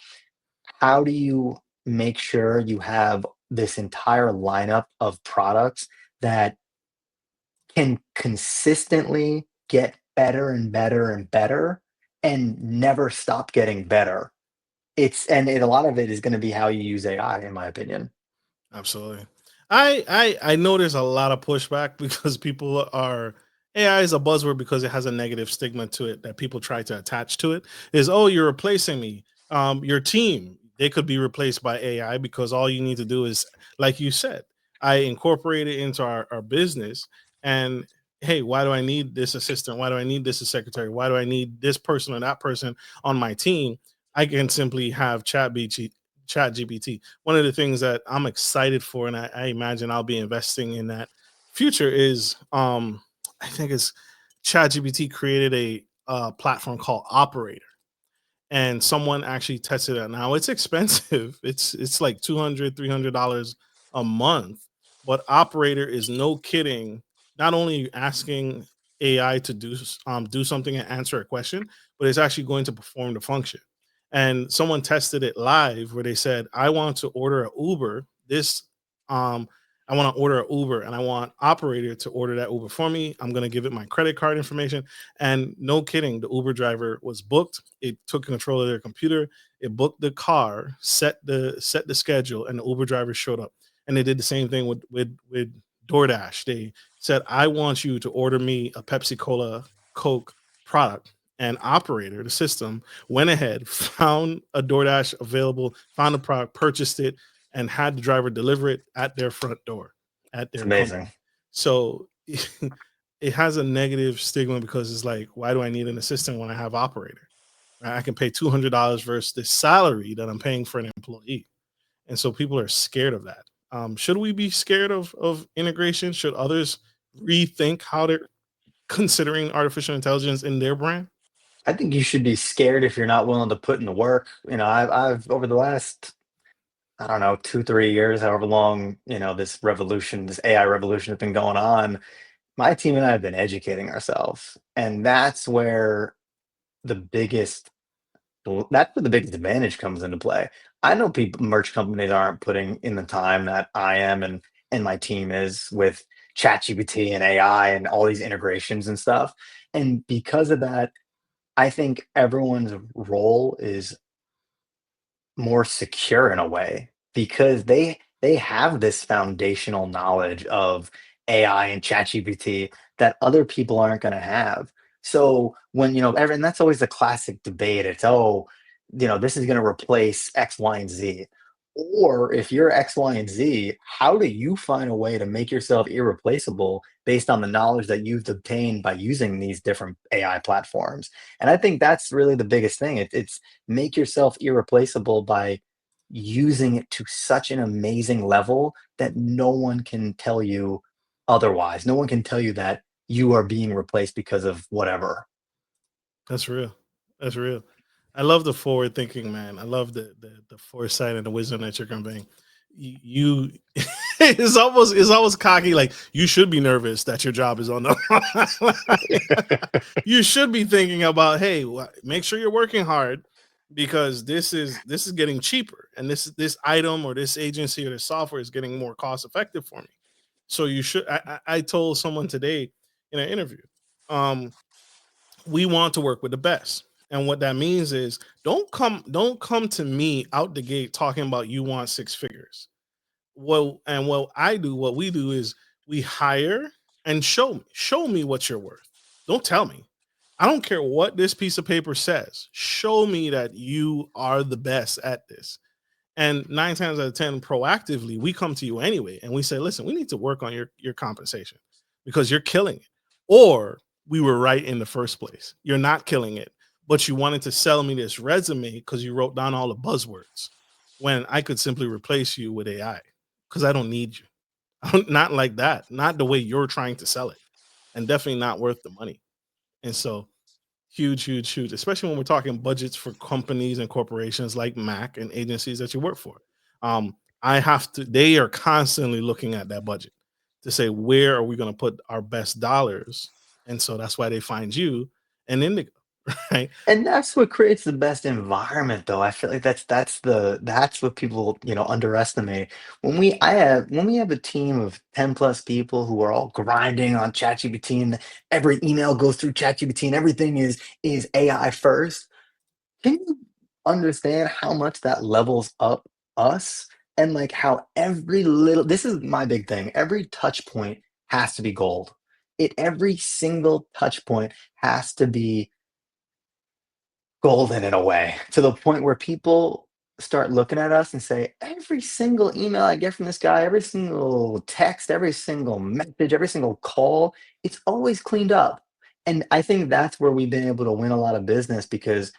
How do you make sure you have this entire lineup of products that can consistently get better and better and better and never stop getting better? A lot of it is gonna be how you use AI, in my opinion. Absolutely. I know there's a lot of pushback because people are AI is a buzzword because it has a negative stigma to it that people try to attach to it. Is, oh, you're replacing me. Your team, they could be replaced by AI because all you need to do is, like you said, I incorporate it into our business. And hey, why do I need this assistant? Why do I need this secretary? Why do I need this person or that person on my team? I can simply have chat GPT. One of the things that I'm excited for, and I imagine I'll be investing in that future, is I think it's ChatGPT created a platform called Operator, and someone actually tested it. Now it's expensive. It's like $200 $300 a month, but Operator is, no kidding, not only asking AI to do something and answer a question, but it's actually going to perform the function. And someone tested it live where they said, I want to order an Uber. Um I want to order an Uber and I want Operator to order that Uber for me. I'm going to give it my credit card information, and no kidding, the Uber driver was booked. It took control of their computer. It booked the car, set the schedule, and the Uber driver showed up. And they did the same thing with DoorDash. They said, "I want you to order me a Pepsi Cola Coke product." And Operator, the system, went ahead, found a DoorDash available, found the product, purchased it, and had the driver deliver it at their front door, at It's their amazing. company. So it has a negative stigma because it's like, why do I need an assistant when I have Operator? Right? I can pay $200 versus the salary that I'm paying for an employee, and so people are scared of that. Should we be scared of integration? Should others rethink how they're considering artificial intelligence in their brand? I think you should be scared if you're not willing to put in the work. I've over the last, I don't know, 2, 3 years, however long, this revolution, this AI revolution has been going on, my team and I have been educating ourselves, and the biggest that's where the biggest advantage comes into play. I know people, merch companies aren't putting in the time that I am and my team is with ChatGPT and AI and all these integrations and stuff. And because of that, I think everyone's role is more secure in a way because they have this foundational knowledge of AI and ChatGPT that other people aren't going to have. So when and that's always the classic debate. It's, oh, this is going to replace X, Y, and Z. Or if you're X, Y, and Z, how do you find a way to make yourself irreplaceable based on the knowledge that you've obtained by using these different AI platforms? And I think that's really the biggest thing. It's make yourself irreplaceable by using it to such an amazing level that no one can tell you otherwise. No one can tell you that you are being replaced because of whatever. That's real. That's real. I love the forward thinking, man. I love the foresight and the wisdom that you're conveying. You it's almost cocky, like you should be nervous that your job is on the line. You should be thinking about, hey, make sure you're working hard because this is getting cheaper, and this item or this agency or this software is getting more cost effective for me. So you should. I told someone today in an interview, um, we want to work with the best. And what that means is, don't come to me out the gate talking about you want six figures. What we do is we hire and show me what you're worth. Don't tell me. I don't care what this piece of paper says. Show me that you are the best at this. And 9 times out of 10, proactively, we come to you anyway and we say, listen, we need to work on your compensation because you're killing it. Or we were right in the first place. You're not killing it, but you wanted to sell me this resume because you wrote down all the buzzwords when I could simply replace you with AI because I don't need you. Not like that. Not the way you're trying to sell it, and definitely not worth the money. And so, huge, huge, huge, especially when we're talking budgets for companies and corporations like Mac and agencies that you work for. I have to, they are constantly looking at that budget to say, where are we going to put our best dollars? And so that's why they find you and Indigo, right? And that's what creates the best environment, though. I feel like that's what people, underestimate. When we have a team of 10 plus people who are all grinding on ChatGPT, and every email goes through ChatGPT and everything is AI first. Can you understand how much that levels up us? And like how every little, this is my big thing. Every touch point has to be gold. Every single touch point has to be golden in a way, to the point where people start looking at us and say, every single email I get from this guy, every single text, every single message, every single call, it's always cleaned up. And I think that's where we've been able to win a lot of business, because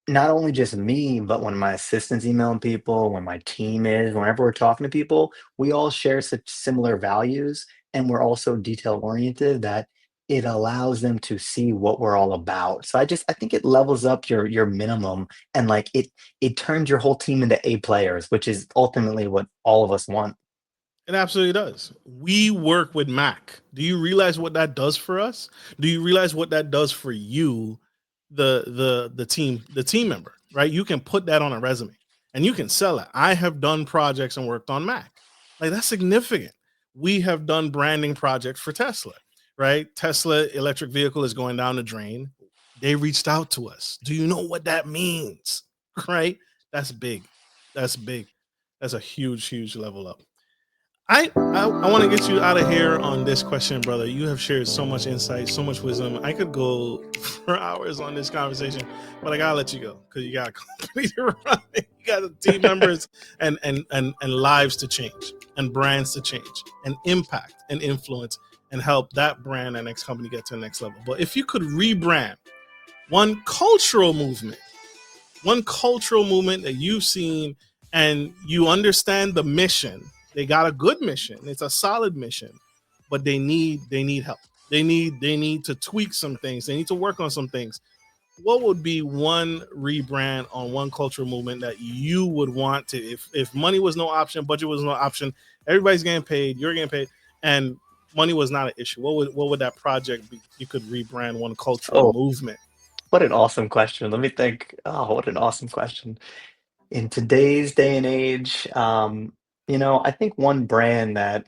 not only just me, but when my assistant's emailing people, when my team is, whenever we're talking to people, we all share such similar values, and we're also detail oriented that it allows them to see what we're all about. So I think it levels up your minimum, and like it turns your whole team into A players, which is ultimately what all of us want. It absolutely does. We work with Mac. Do you realize what that does for us? Do you realize what that does for you, the team member, right? You can put that on a resume and you can sell it. I have done projects and worked on Mac. Like that's significant. We have done branding projects for Tesla, right? Tesla electric vehicle is going down the drain. They reached out to us. Do you know what that means? Right? That's big. That's big. That's a huge, huge level up. I want to get you out of here on this question, brother. You have shared so much insight, so much wisdom. I could go for hours on this conversation, but I gotta let you go because you got a company to run. You got team members and lives to change, and brands to change, and impact and influence, and help that brand and next company get to the next level. But if you could rebrand one cultural movement, that you've seen and you understand the mission, they got a good mission, it's a solid mission, but they need help, they need to tweak some things, they need to work on some things. What would be one rebrand on one cultural movement that you would want to, if money was no option, budget was no option, everybody's getting paid, you're getting paid, and money was not an issue, what would that project be? You could rebrand one cultural Oh, movement. what an awesome question. Let me think. Oh, what an awesome question. In today's day and age, I think one brand that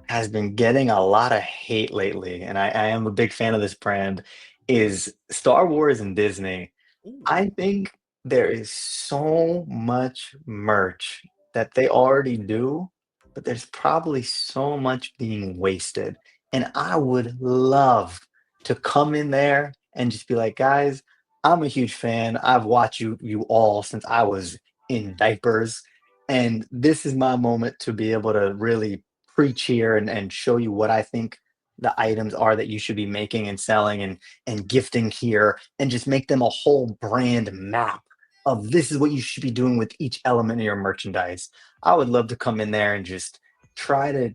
has been getting a lot of hate lately, and I am a big fan of this brand, is Star Wars and Disney. Ooh. I think there is so much merch that they already do, but there's probably so much being wasted. And I would love to come in there and just be like, guys, I'm a huge fan. I've watched you all since I was in diapers. And this is my moment to be able to really preach here and show you what I think the items are that you should be making and selling and gifting here, and just make them a whole brand map of this is what you should be doing with each element of your merchandise. I would love to come in there and just try to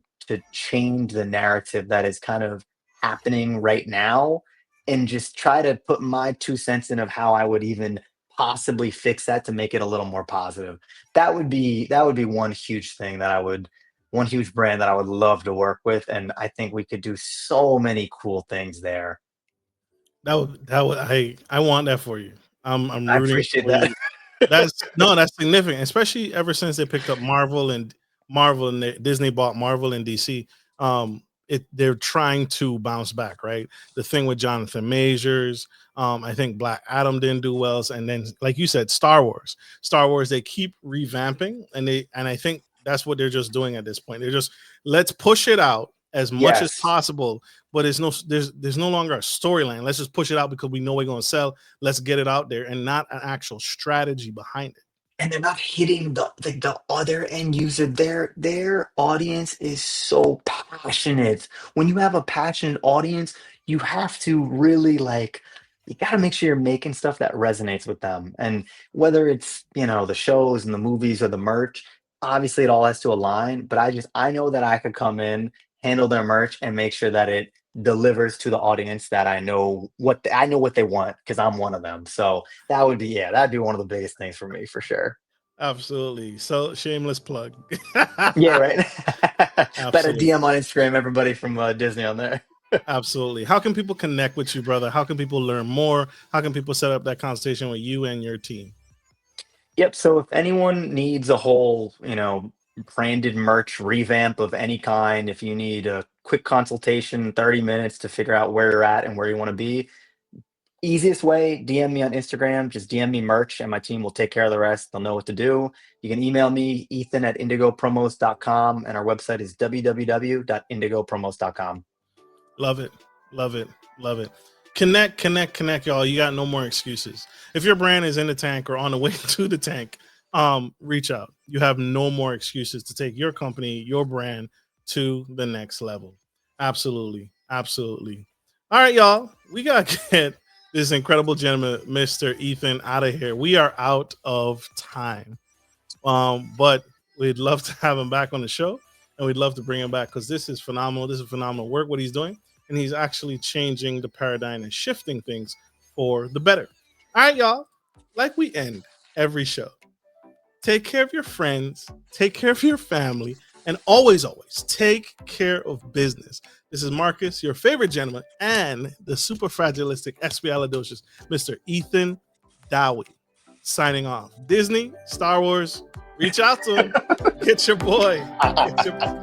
change the narrative that is kind of happening right now, and just try to put my 2 cents in of how I would even possibly fix that to make it a little more positive. That would be one huge brand that I would love to work with, and I think we could do so many cool things there. That would I want that for you. I'm I rooting appreciate for that. you. That's no, that's significant, especially ever since they picked up Marvel and Disney bought Marvel and DC. They're trying to bounce back, right? The thing with Jonathan Majors, I think Black Adam didn't do well, and then like you said, Star Wars, they keep revamping, and I think that's what they're just doing at this point. They're just let's push it out as much as Yes. possible, but there's no longer a storyline. Let's just push it out because we know we're going to sell. Let's get it out there, and not an actual strategy behind it. and they're not hitting the other end user. Their audience is so passionate. When you have a passionate audience, you have to really like you got to make sure you're making stuff that resonates with them. And whether it's, the shows and the movies or the merch, obviously it all has to align, but I know that I could come in, handle their merch and make sure that it delivers to the audience that I know what they want because I'm one of them. So that'd be one of the biggest things for me for sure. Absolutely. So shameless plug. Yeah, right. Better Absolutely. DM on Instagram, everybody from Disney on there. Absolutely. How can people connect with you, brother? How can people learn more? How can people set up that conversation with you and your team? Yep. So if anyone needs a whole, branded merch revamp of any kind, if you need a quick consultation, 30 minutes to figure out where you're at and where you want to be, easiest way, DM me on Instagram, just DM me merch and my team will take care of the rest. They'll know what to do. You can email me, ethan@indigopromos.com, and our website is www.indigopromos.com. Love it. Love it. Love it. Connect, y'all. You got no more excuses. If your brand is in the tank or on the way to the tank, reach out. You have no more excuses to take your company, your brand to the next level. Absolutely. Absolutely. All right, y'all. We got to get this incredible gentleman, Mr. Ethan, out of here. We are out of time. But we'd love to have him back on the show, and we'd love to bring him back because this is phenomenal. This is phenomenal work, what he's doing. And he's actually changing the paradigm and shifting things for the better. All right, y'all. Like we end every show, take care of your friends, take care of your family, and always, always take care of business. This is Marcus, your favorite gentleman, and the super fragilistic espialidocious, Mr. Ethan Dowie, signing off. Disney, Star Wars, reach out to him. Get your boy. Get your boy.